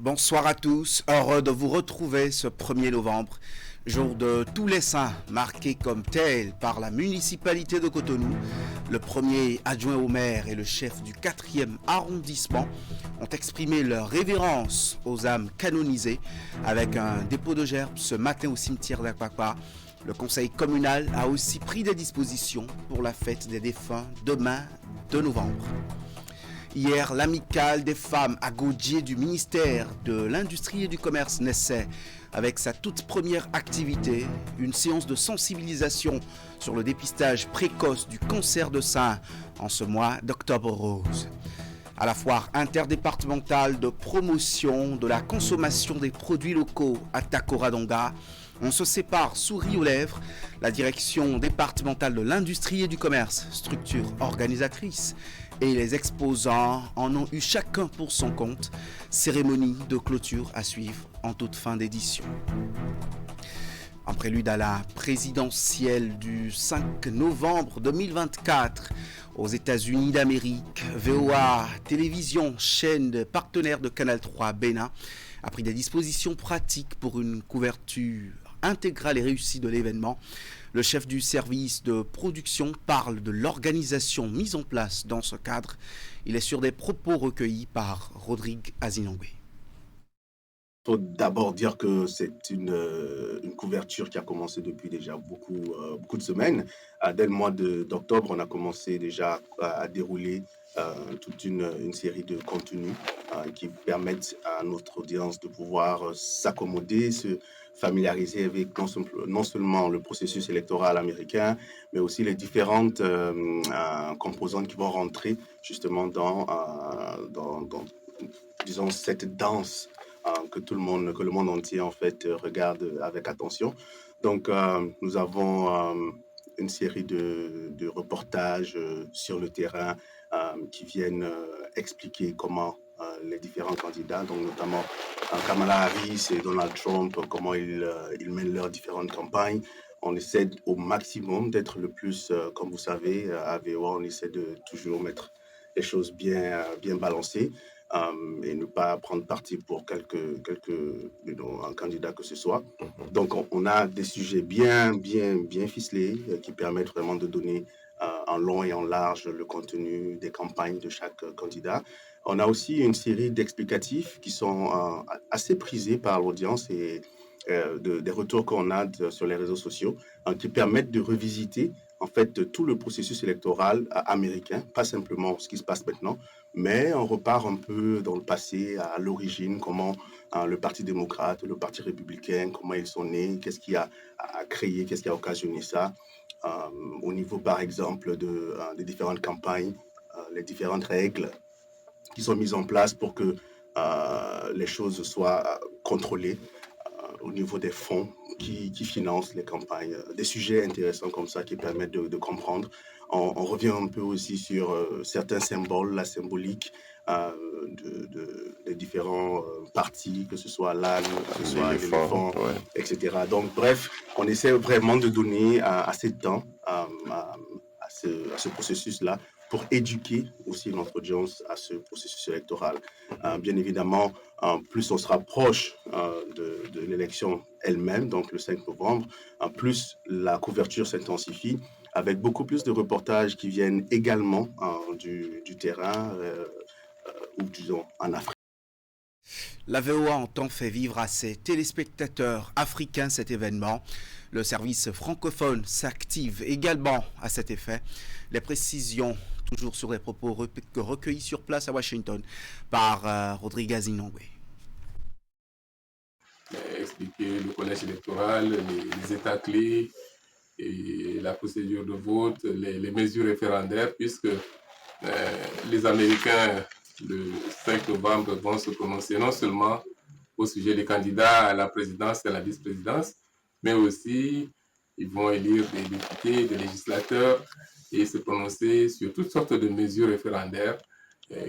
Bonsoir à tous, heureux de vous retrouver ce 1er novembre, jour de tous les saints, marqué comme tel par la municipalité de Cotonou. Le premier adjoint au maire et le chef du 4e arrondissement ont exprimé leur révérence aux âmes canonisées avec un dépôt de gerbes ce matin au cimetière d'Akwakwa. Le conseil communal a aussi pris des dispositions pour la fête des défunts demain 2 novembre. Hier, l'amicale des femmes à Gaudier du ministère de l'Industrie et du Commerce naissait avec sa toute première activité, une séance de sensibilisation sur le dépistage précoce du cancer de sein en ce mois d'octobre rose. À la foire interdépartementale de promotion de la consommation des produits locaux à Takoradonga, on se sépare souris aux lèvres. La direction départementale de l'industrie et du commerce, structure organisatrice, et les exposants en ont eu chacun pour son compte. Cérémonie de clôture à suivre en toute fin d'édition. En prélude à la présidentielle du 5 novembre 2024 aux États-Unis d'Amérique, VOA Télévision, chaîne partenaire de Canal 3 Bénin, a pris des dispositions pratiques pour une couverture intégrale et réussie de l'événement. Le chef du service de production parle de l'organisation mise en place dans ce cadre. Il est sur des propos recueillis par Rodrigue Azinongwe. Il faut d'abord dire que c'est une couverture qui a commencé depuis déjà beaucoup de semaines. Dès le mois d'octobre, on a commencé déjà à dérouler toute une série de contenus qui permettent à notre audience de pouvoir s'accommoder, se familiariser avec non seulement le processus électoral américain, mais aussi les différentes composantes qui vont rentrer justement disons, cette danse que le monde entier en fait regarde avec attention. Donc nous avons une série de reportages sur le terrain qui viennent expliquer comment les différents candidats, donc notamment Kamala Harris et Donald Trump, comment ils mènent leurs différentes campagnes. On essaie au maximum d'être le plus, comme vous savez, à VOA, on essaie de toujours mettre les choses bien balancées. Et ne pas prendre parti pour un candidat que ce soit. Donc, on a des sujets bien ficelés qui permettent vraiment de donner en long et en large le contenu des campagnes de chaque candidat. On a aussi une série d'explicatifs qui sont assez prisés par l'audience et des retours qu'on a sur les réseaux sociaux qui permettent de revisiter en fait tout le processus électoral américain, pas simplement ce qui se passe maintenant, mais on repart un peu dans le passé, à l'origine, comment le Parti démocrate, le Parti républicain, comment ils sont nés, qu'est-ce qui a créé, qu'est-ce qui a occasionné ça, au niveau par exemple des différentes campagnes, les différentes règles qui sont mises en place pour que les choses soient contrôlées au niveau des fonds qui financent les campagnes, des sujets intéressants comme ça qui permettent de comprendre. On revient un peu aussi sur certains symboles, la symbolique des différents partis, que ce soit l'âne, que ce soit l'éléphant, ouais. etc. Donc, bref, on essaie vraiment de donner assez de temps à ce processus-là pour éduquer aussi notre audience à ce processus électoral. Bien évidemment, plus on se rapproche de l'élection elle-même, donc le 5 novembre, plus la couverture s'intensifie, avec beaucoup plus de reportages qui viennent également du terrain, ou disons en Afrique. La VOA entend fait vivre à ses téléspectateurs africains cet événement. Le service francophone s'active également à cet effet. Les précisions, toujours sur les propos recueillis sur place à Washington par Rodrigue Azinongwe. Expliquer le collège électoral, les états clés, et la procédure de vote, les mesures référendaires, puisque les Américains, le 5 novembre, vont se prononcer non seulement au sujet des candidats à la présidence et à la vice-présidence, mais aussi ils vont élire des députés, des législateurs et se prononcer sur toutes sortes de mesures référendaires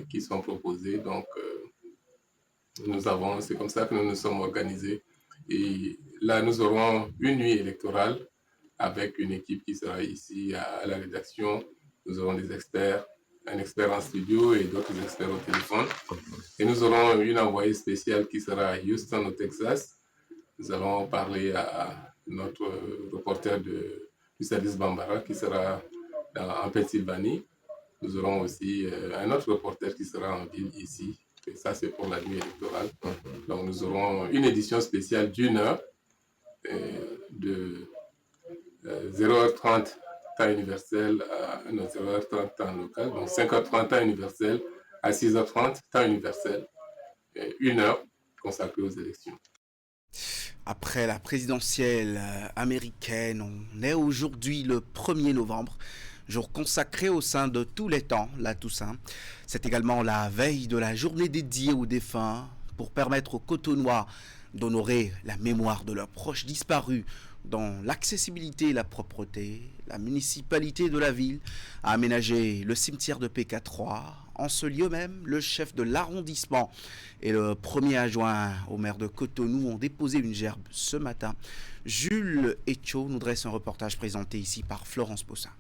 qui sont proposées. Donc, c'est comme ça que nous nous sommes organisés. Et là, nous aurons une nuit électorale avec une équipe qui sera ici à la rédaction. Nous aurons des experts un expert en studio et d'autres experts au téléphone. Et nous aurons une envoyée spéciale qui sera à Houston, au Texas. Nous allons parler à notre reporter du service Bambara qui sera en Pennsylvanie. Nous aurons aussi un autre reporter qui sera en ville ici. Et ça, c'est pour la nuit électorale. Donc, nous aurons une édition spéciale d'1 heure de 0h30 temps universel à 0h30 temps local. Donc, 5h30 temps universel à 6h30 temps universel. 1 heure consacrée aux élections. Après la présidentielle américaine, on est aujourd'hui le 1er novembre, jour consacré au sein de tous les temps, la Toussaint. C'est également la veille de la journée dédiée aux défunts pour permettre aux Cotonois d'honorer la mémoire de leurs proches disparus dans l'accessibilité et la propreté. La municipalité de la ville a aménagé le cimetière de PK3. En ce lieu même, le chef de l'arrondissement et le premier adjoint au maire de Cotonou ont déposé une gerbe ce matin. Jules Etcho nous dresse un reportage présenté ici par Florence Poussin.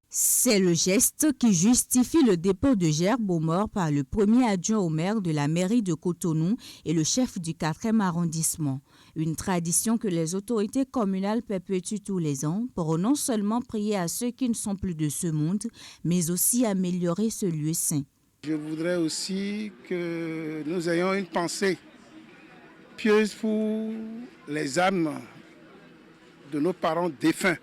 C'est le geste qui justifie le dépôt de gerbe aux morts par le premier adjoint au maire de la mairie de Cotonou et le chef du 4e arrondissement. Une tradition que les autorités communales perpétuent tous les ans pour non seulement prier à ceux qui ne sont plus de ce monde, mais aussi améliorer ce lieu saint. Je voudrais aussi que nous ayons une pensée pieuse pour les âmes de nos parents défunts.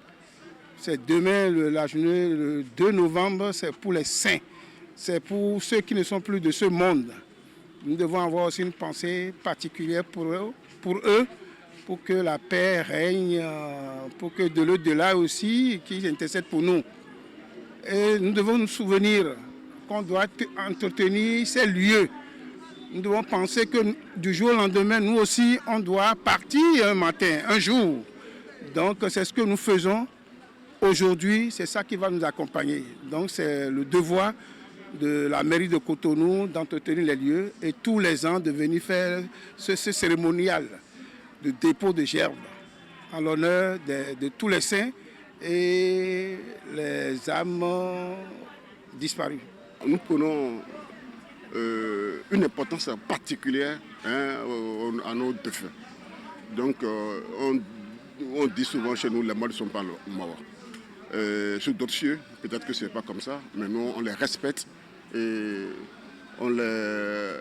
C'est demain, la journée, le 2 novembre, c'est pour les saints. C'est pour ceux qui ne sont plus de ce monde. Nous devons avoir aussi une pensée particulière pour eux, pour que la paix règne, pour que de l'au-delà aussi, qu'ils intercèdent pour nous. Et nous devons nous souvenir qu'on doit entretenir ces lieux. Nous devons penser que du jour au lendemain, nous aussi, on doit partir un matin, un jour. Donc c'est ce que nous faisons. Aujourd'hui, c'est ça qui va nous accompagner. Donc c'est le devoir de la mairie de Cotonou d'entretenir les lieux et tous les ans de venir faire ce cérémonial de dépôt de gerbe en l'honneur de tous les saints et les âmes disparues. Nous prenons une importance particulière à nos défunts. Donc on dit souvent chez nous, les morts ne sont pas morts. Sur d'autres cieux, peut-être que ce n'est pas comme ça, mais nous, on les respecte et on les,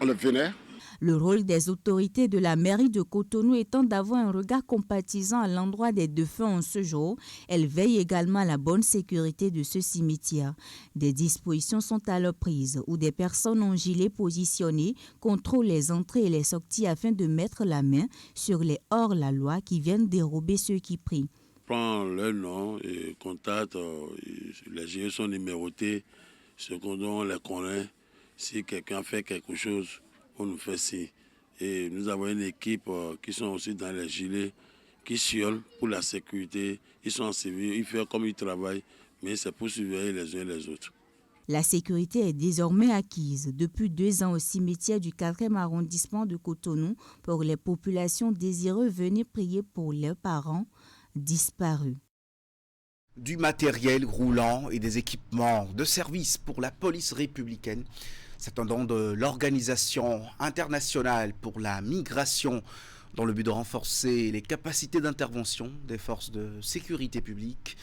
on les vénère. Le rôle des autorités de la mairie de Cotonou étant d'avoir un regard compatisant à l'endroit des défunts en ce jour, elle veille également à la bonne sécurité de ce cimetière. Des dispositions sont alors prises où des personnes en gilet positionnées contrôlent les entrées et les sorties afin de mettre la main sur les hors-la-loi qui viennent dérober ceux qui prient. Prends leur nom et contact, les gilets sont numérotés, ceux qu'on les connaît. Si quelqu'un fait quelque chose, on nous fait signe. Et nous avons une équipe qui sont aussi dans les gilets, qui chiolent pour la sécurité. Ils sont en civil, ils font comme ils travaillent, mais c'est pour surveiller les uns les autres. La sécurité est désormais acquise depuis 2 ans au cimetière du 4e arrondissement de Cotonou pour les populations désireuses venir prier pour leurs parents disparus. Du matériel roulant et des équipements de service pour la police républicaine. C'est un don de l'Organisation internationale pour la migration dans le but de renforcer les capacités d'intervention des forces de sécurité publique.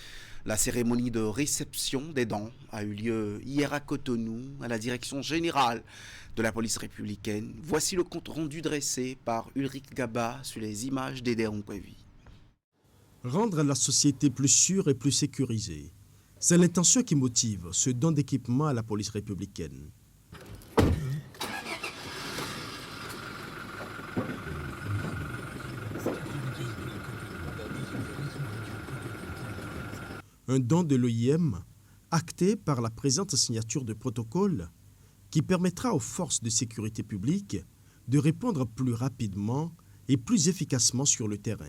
La cérémonie de réception des dons a eu lieu hier à Cotonou, à la direction générale de la police républicaine. Voici le compte rendu dressé par Ulrich Gaba sur les images d'Eder Nkwevi. Rendre la société plus sûre et plus sécurisée, c'est l'intention qui motive ce don d'équipement à la police républicaine. Un don de l'OIM acté par la présente signature de protocole qui permettra aux forces de sécurité publique de répondre plus rapidement et plus efficacement sur le terrain.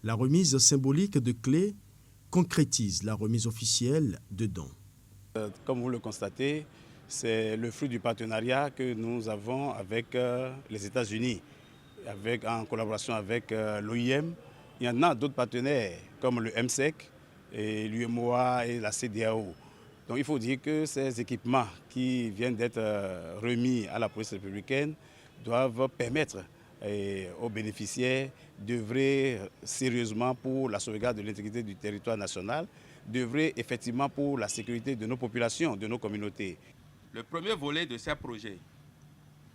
La remise symbolique de clés concrétise la remise officielle de dons. Comme vous le constatez, c'est le fruit du partenariat que nous avons avec les États-Unis, en collaboration avec l'OIM. Il y en a d'autres partenaires comme le MSEC, et l'UMOA et la CEDEAO. Donc il faut dire que ces équipements qui viennent d'être remis à la police républicaine doivent permettre aux bénéficiaires d'œuvrer sérieusement pour la sauvegarde de l'intégrité du territoire national, d'œuvrer effectivement pour la sécurité de nos populations, de nos communautés. Le premier volet de ces projets,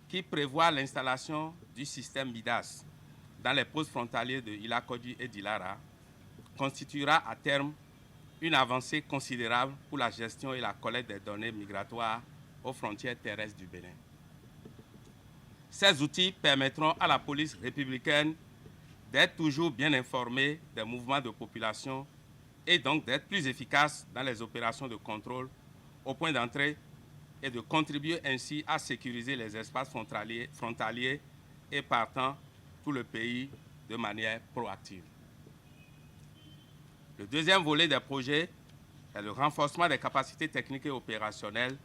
qui prévoit l'installation du système MIDAS dans les postes frontaliers de Ilakodji et d'Ilara, constituera à terme une avancée considérable pour la gestion et la collecte des données migratoires aux frontières terrestres du Bénin. Ces outils permettront à la police républicaine d'être toujours bien informée des mouvements de population et donc d'être plus efficace dans les opérations de contrôle au point d'entrée et de contribuer ainsi à sécuriser les espaces frontaliers et partant tout le pays de manière proactive. Le deuxième volet des projets est le renforcement des capacités techniques et opérationnelles,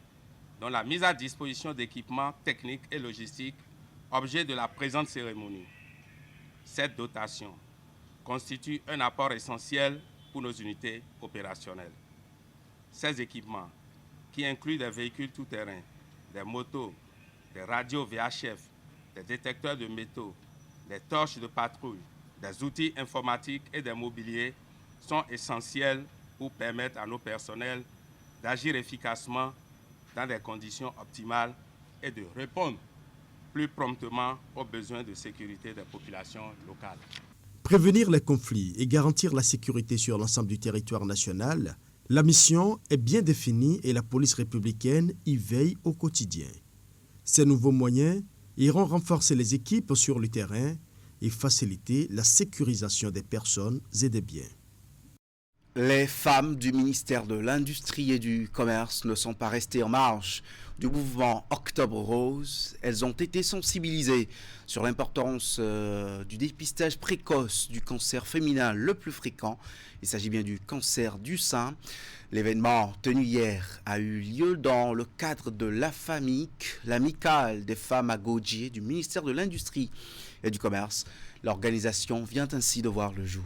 dont la mise à disposition d'équipements techniques et logistiques, objet de la présente cérémonie. Cette dotation constitue un apport essentiel pour nos unités opérationnelles. Ces équipements, qui incluent des véhicules tout-terrain, des motos, des radios VHF, des détecteurs de métaux, des torches de patrouille, des outils informatiques et des mobiliers, sont essentiels pour permettre à nos personnels d'agir efficacement dans des conditions optimales et de répondre plus promptement aux besoins de sécurité des populations locales. Prévenir les conflits et garantir la sécurité sur l'ensemble du territoire national, la mission est bien définie et la police républicaine y veille au quotidien. Ces nouveaux moyens iront renforcer les équipes sur le terrain et faciliter la sécurisation des personnes et des biens. Les femmes du ministère de l'Industrie et du Commerce ne sont pas restées en marge du mouvement Octobre Rose. Elles ont été sensibilisées sur l'importance du dépistage précoce du cancer féminin le plus fréquent. Il s'agit bien du cancer du sein. L'événement tenu hier a eu lieu dans le cadre de l'AFAMIC, l'amicale des femmes à Godié du ministère de l'Industrie et du Commerce. L'organisation vient ainsi de voir le jour.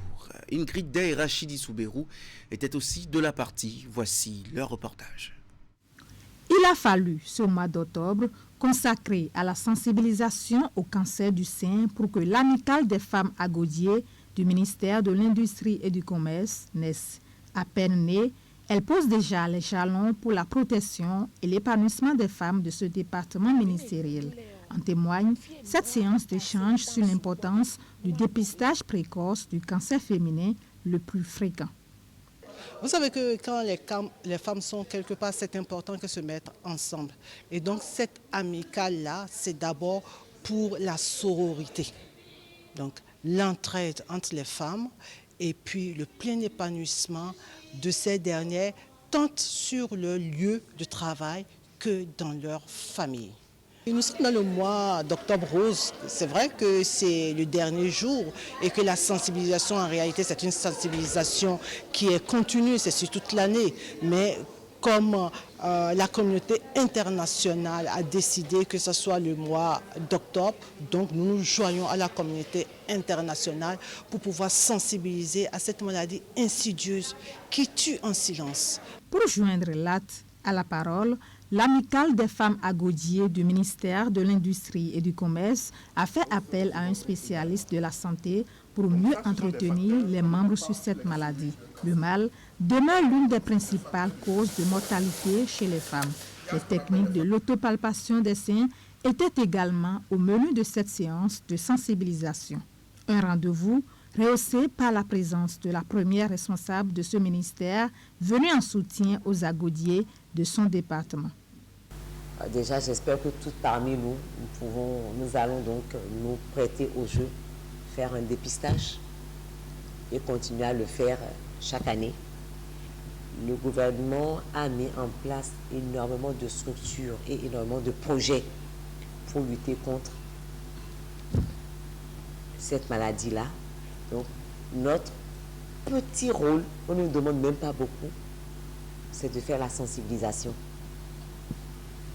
Ingrid Day et Rachidi Souberou étaient aussi de la partie. Voici leur reportage. Il a fallu, ce mois d'octobre, consacré à la sensibilisation au cancer du sein pour que l'amicale des femmes à Godié du ministère de l'Industrie et du Commerce naisse. À peine née, elle pose déjà les jalons pour la protection et l'épanouissement des femmes de ce département ministériel. En témoigne cette séance d'échange sur l'importance du dépistage précoce du cancer féminin le plus fréquent. Vous savez que quand les femmes sont quelque part, c'est important qu'elles se mettent ensemble. Et donc cette amicale-là, c'est d'abord pour la sororité. Donc l'entraide entre les femmes et puis le plein épanouissement de ces dernières, tant sur le lieu de travail que dans leur famille. Et nous sommes dans le mois d'Octobre Rose. C'est vrai que c'est le dernier jour et que la sensibilisation, en réalité, c'est une sensibilisation qui est continue, c'est sur toute l'année. Mais comme la communauté internationale a décidé que ce soit le mois d'octobre, donc nous nous joignons à la communauté internationale pour pouvoir sensibiliser à cette maladie insidieuse qui tue en silence. Pour joindre l'AT à la parole, l'amicale des femmes à Godié du ministère de l'Industrie et du Commerce a fait appel à un spécialiste de la santé pour mieux entretenir les membres sur cette maladie. Le mal demeure l'une des principales causes de mortalité chez les femmes. Les techniques de l'autopalpation des seins étaient également au menu de cette séance de sensibilisation. Un rendez-vous rehaussé par la présence de la première responsable de ce ministère venue en soutien aux Agodiers de son département. Déjà, j'espère que tout parmi nous, nous allons donc nous prêter au jeu, faire un dépistage et continuer à le faire chaque année. Le gouvernement a mis en place énormément de structures et énormément de projets pour lutter contre cette maladie-là. Donc, notre petit rôle, on ne nous demande même pas beaucoup, c'est de faire la sensibilisation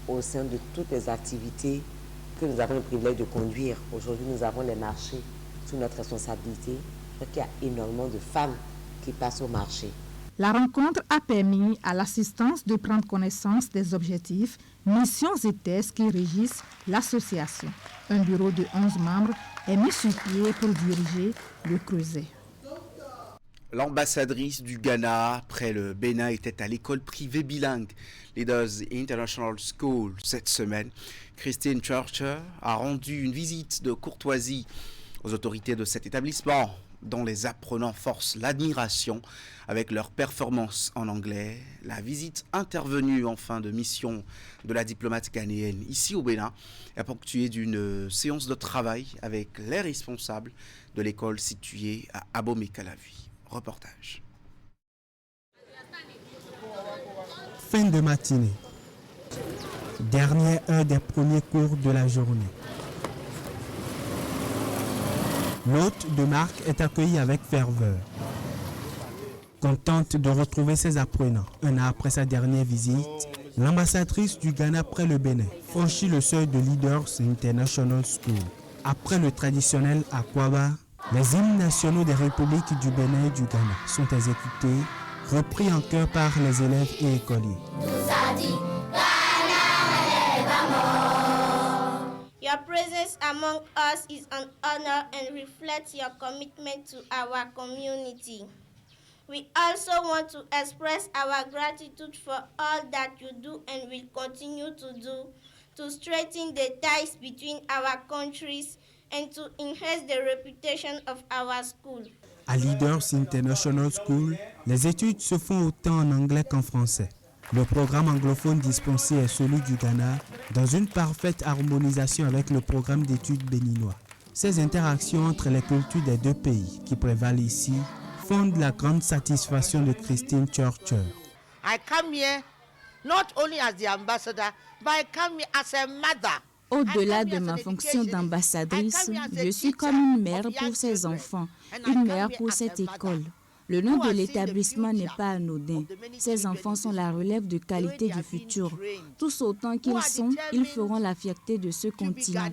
au sein de toutes les activités que nous avons le privilège de conduire. Aujourd'hui, nous avons les marchés sous notre responsabilité. Il y a énormément de femmes qui passent au marché. La rencontre a permis à l'assistance de prendre connaissance des objectifs, missions et tests qui régissent l'association. Un bureau de 11 membres est mis sur pied pour diriger le creuset. L'ambassadrice du Ghana près le Bénin était à l'école privée bilingue Leaders International School cette semaine. Christine Churcher a rendu une visite de courtoisie aux autorités de cet établissement, dont les apprenants forcent l'admiration avec leur performance en anglais. La visite intervenue en fin de mission de la diplomate ghanéenne ici au Bénin est ponctuée d'une séance de travail avec les responsables de l'école située à Abomey-Calavi. Reportage. Fin de matinée. Dernière heure des premiers cours de la journée. L'hôte de marque est accueilli avec ferveur. Contente de retrouver ses apprenants un an après sa dernière visite, l'ambassadrice du Ghana près le Bénin franchit le seuil de Leaders International School. Après le traditionnel Akwaba, les hymnes nationaux des républiques du Bénin et du Ghana sont exécutés, repris en chœur par les élèves et écoliers. Your presence among us is an honor and reflects your commitment to our community. We also want to express our gratitude for all that you do and will continue to do to strengthen the ties between our countries and to enhance the reputation of our school. À Leaders International School, les études se font autant en anglais qu'en français. Le programme anglophone dispensé est celui du Ghana, dans une parfaite harmonisation avec le programme d'études béninois. Ces interactions entre les cultures des deux pays qui prévalent ici fondent la grande satisfaction de Christine Churcher. I come here not only as the ambassador, but I come here as a mother. Au-delà de ma fonction d'ambassadrice, je suis comme une mère pour ces enfants, une mère pour cette école. Le nom de l'établissement n'est pas anodin. Ces enfants sont la relève de qualité du futur. Tous autant qu'ils sont, ils feront la fierté de ce continent.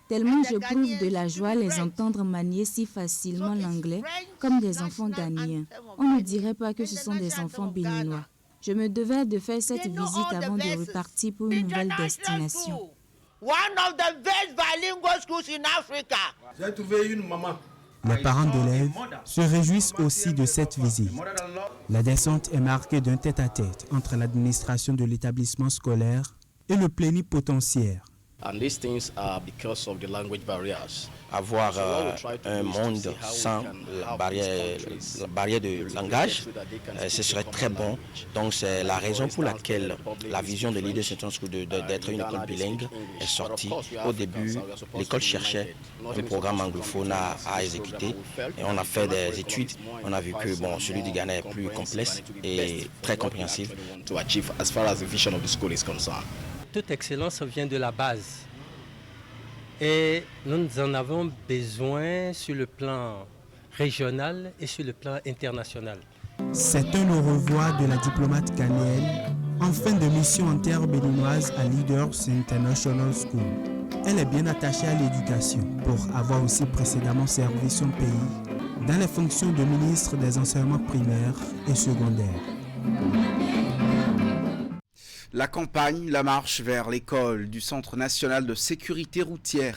Tellement j'éprouve de la joie à les entendre manier si facilement l'anglais comme des enfants ghanéens. On ne dirait pas que ce sont des enfants béninois. Je me devais de faire cette visite avant de repartir pour une nouvelle destination. One of the best bilingual schools in Africa. J'ai trouvé une maman. Les parents d'élèves se réjouissent aussi de cette visite. La descente est marquée d'un tête-à-tête entre l'administration de l'établissement scolaire et le plénipotentiaire. And these things are because of the language barriers. Avoir un monde sans la barrière de langage, ce serait très bon. Donc c'est la raison pour laquelle la vision de Leaders International School d'être une école bilingue est sortie. Au début, l'école cherchait un programme anglophone à exécuter et on a fait des études. On a vu que celui du Ghana est plus complexe et très compréhensible. To achieve as far as the vision of the school is concerned. Toute excellence vient de la base et nous en avons besoin sur le plan régional et sur le plan international. C'est un au revoir de la diplomate ghanéenne en fin de mission en terre béninoise à Leaders International School. Elle est bien attachée à l'éducation pour avoir aussi précédemment servi son pays dans les fonctions de ministre des enseignements primaires et secondaires. La campagne, la marche vers l'école du Centre national de sécurité routière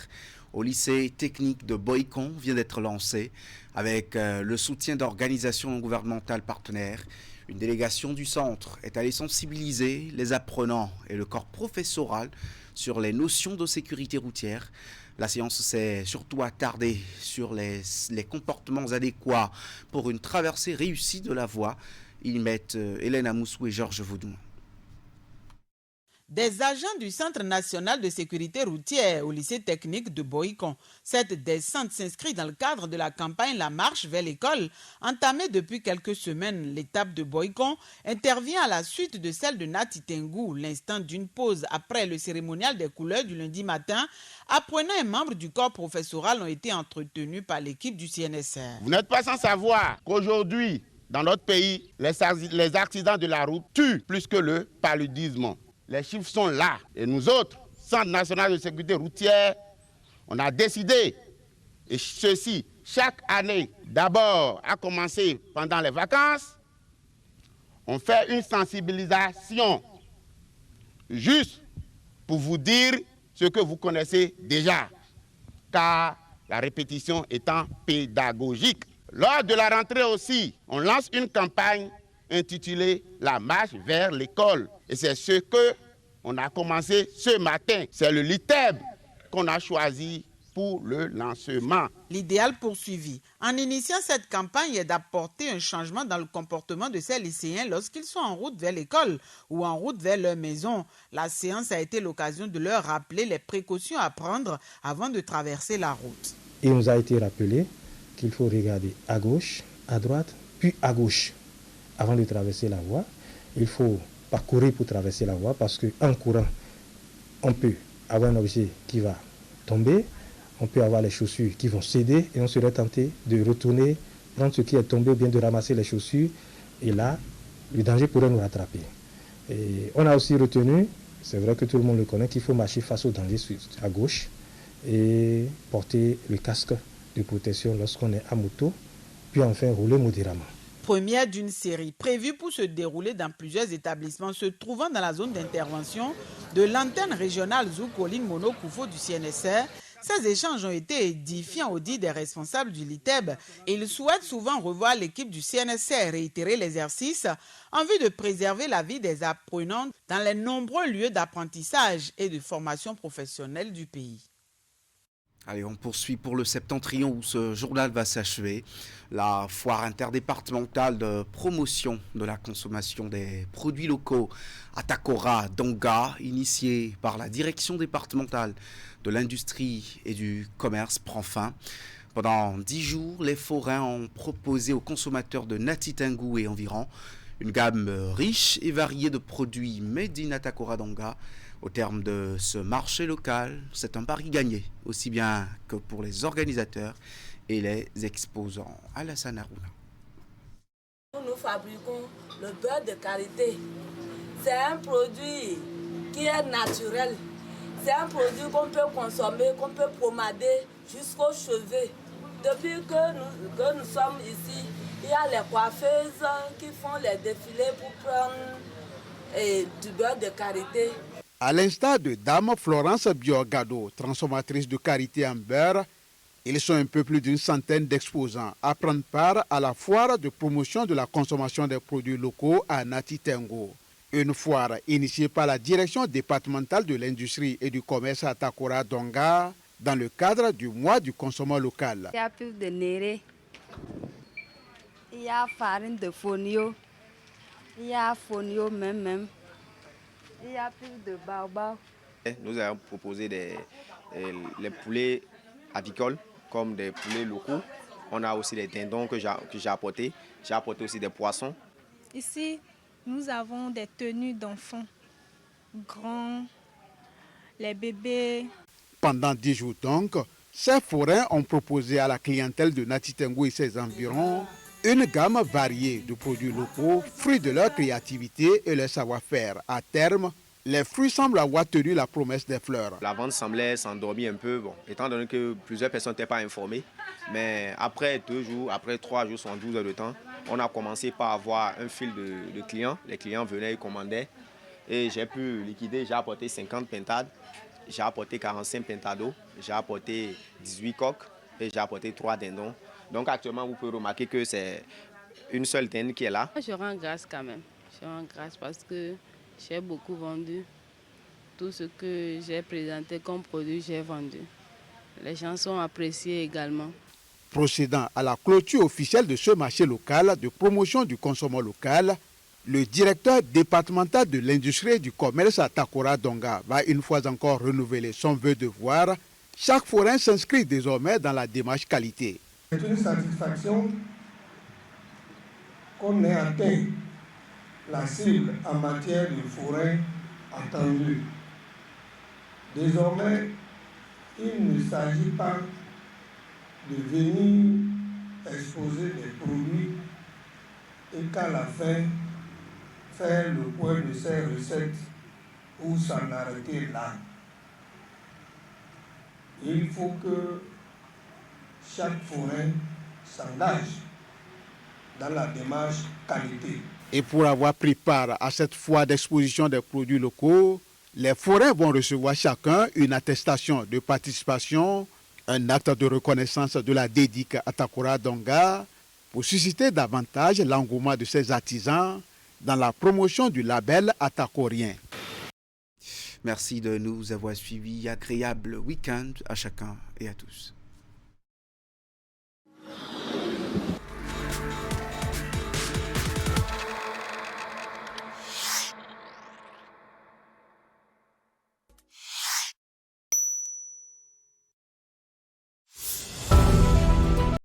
au lycée technique de Boïcon vient d'être lancée avec le soutien d'organisations non gouvernementales partenaires. Une délégation du centre est allée sensibiliser les apprenants et le corps professoral sur les notions de sécurité routière. La séance s'est surtout attardée sur les comportements adéquats pour une traversée réussie de la voie. Ils mettent Hélène Amoussou et Georges Vaudou. Des agents du Centre national de sécurité routière au lycée technique de Boïcon. Cette descente s'inscrit dans le cadre de la campagne La Marche vers l'école, entamée depuis quelques semaines. L'étape de Boïcon intervient à la suite de celle de Natitengou, l'instant d'une pause après le cérémonial des couleurs du lundi matin. Apprenants et membres du corps professoral ont été entretenus par l'équipe du CNSR. Vous n'êtes pas sans savoir qu'aujourd'hui, dans notre pays, les accidents de la route tuent plus que le paludisme. Les chiffres sont là. Et nous autres, Centre national de sécurité routière, on a décidé, et ceci, chaque année, d'abord à commencer pendant les vacances, on fait une sensibilisation juste pour vous dire ce que vous connaissez déjà, car la répétition étant pédagogique. Lors de la rentrée aussi, on lance une campagne intitulée « La marche vers l'école ». Et c'est ce qu'on a commencé ce matin. C'est le LITEB qu'on a choisi pour le lancement. L'idéal poursuivi en initiant cette campagne est d'apporter un changement dans le comportement de ces lycéens lorsqu'ils sont en route vers l'école ou en route vers leur maison. La séance a été l'occasion de leur rappeler les précautions à prendre avant de traverser la route. Il nous a été rappelé qu'il faut regarder à gauche, à droite, puis à gauche. Avant de traverser la voie, il faut pas courir pour traverser la voie parce qu'en courant, on peut avoir un objet qui va tomber, on peut avoir les chaussures qui vont céder et on serait tenté de retourner, prendre ce qui est tombé ou bien de ramasser les chaussures. Et là, le danger pourrait nous rattraper. Et on a aussi retenu, c'est vrai que tout le monde le connaît, qu'il faut marcher face au danger à gauche et porter le casque de protection lorsqu'on est à moto, puis enfin rouler modérément. Première d'une série prévue pour se dérouler dans plusieurs établissements se trouvant dans la zone d'intervention de l'antenne régionale Zoukoline Mono-Koufo du CNSR. Ces échanges ont été édifiants au dit des responsables du LITEB. Ils souhaitent souvent revoir l'équipe du CNSR réitérer l'exercice en vue de préserver la vie des apprenants dans les nombreux lieux d'apprentissage et de formation professionnelle du pays. Allez, on poursuit pour le Septentrion où ce journal va s'achever. La foire interdépartementale de promotion de la consommation des produits locaux Atakora Donga, initiée par la direction départementale de l'industrie et du commerce, prend fin. Pendant 10 jours, les forains ont proposé aux consommateurs de Nati Tengou et environ une gamme riche et variée de produits made in Atakora Donga. Au terme de ce marché local, c'est un pari gagné, aussi bien que pour les organisateurs et les exposants. Alassane Harouna. Nous fabriquons le beurre de karité. C'est un produit qui est naturel. C'est un produit qu'on peut consommer, qu'on peut pomader jusqu'aux cheveux. Depuis que nous sommes ici, il y a les coiffeuses qui font les défilés pour prendre du beurre de karité. À l'instar de Dame Florence Biogado, transformatrice de karité en beurre, ils sont un peu plus d'une centaine d'exposants à prendre part à la foire de promotion de la consommation des produits locaux à Nati Tengou. Une foire initiée par la direction départementale de l'industrie et du commerce à Atakora Donga dans le cadre du mois du consommant local. Il y a plus de néré, il y a farine de fonio, il y a fonio même. Il y a plus de baobab. Nous avons proposé les poulets avicoles comme des poulets locaux. On a aussi les dindons que j'ai apportés. J'ai apporté aussi des poissons. Ici, nous avons des tenues d'enfants grands, les bébés. Pendant 10 jours donc, ces forains ont proposé à la clientèle de Nati Tengou et ses environs une gamme variée de produits locaux, fruits de leur créativité et leur savoir-faire. À terme, les fruits semblent avoir tenu la promesse des fleurs. La vente semblait s'endormir un peu, étant donné que plusieurs personnes n'étaient pas informées. Mais après 2 jours, après 3 jours, 12 heures de temps, on a commencé par avoir un fil de clients. Les clients venaient et commandaient. Et j'ai pu liquider, j'ai apporté 50 pintades, j'ai apporté 45 pentados, j'ai apporté 18 coques et j'ai apporté 3 dindons. Donc actuellement, vous pouvez remarquer que c'est une seule dinde qui est là. Je rends grâce quand même. Je rends grâce parce que j'ai beaucoup vendu. Tout ce que j'ai présenté comme produit, j'ai vendu. Les gens sont appréciés également. Procédant à la clôture officielle de ce marché local de promotion du consommant local, le directeur départemental de l'industrie et du commerce à Atakora Donga va une fois encore renouveler son vœu de voir chaque forain s'inscrit désormais dans la démarche qualité. C'est une satisfaction qu'on ait atteint la cible en matière de forêt attendue. Désormais, il ne s'agit pas de venir exposer des produits et qu'à la fin, faire le point de ces recettes ou s'en arrêter là. Il faut que chaque forain s'engage dans la démarche qualité. Et pour avoir pris part à cette foire d'exposition des produits locaux, les forains vont recevoir chacun une attestation de participation, un acte de reconnaissance de la dédique Atakora Donga pour susciter davantage l'engouement de ces artisans dans la promotion du label atakorien. Merci de nous avoir suivis. Agréable week-end à chacun et à tous.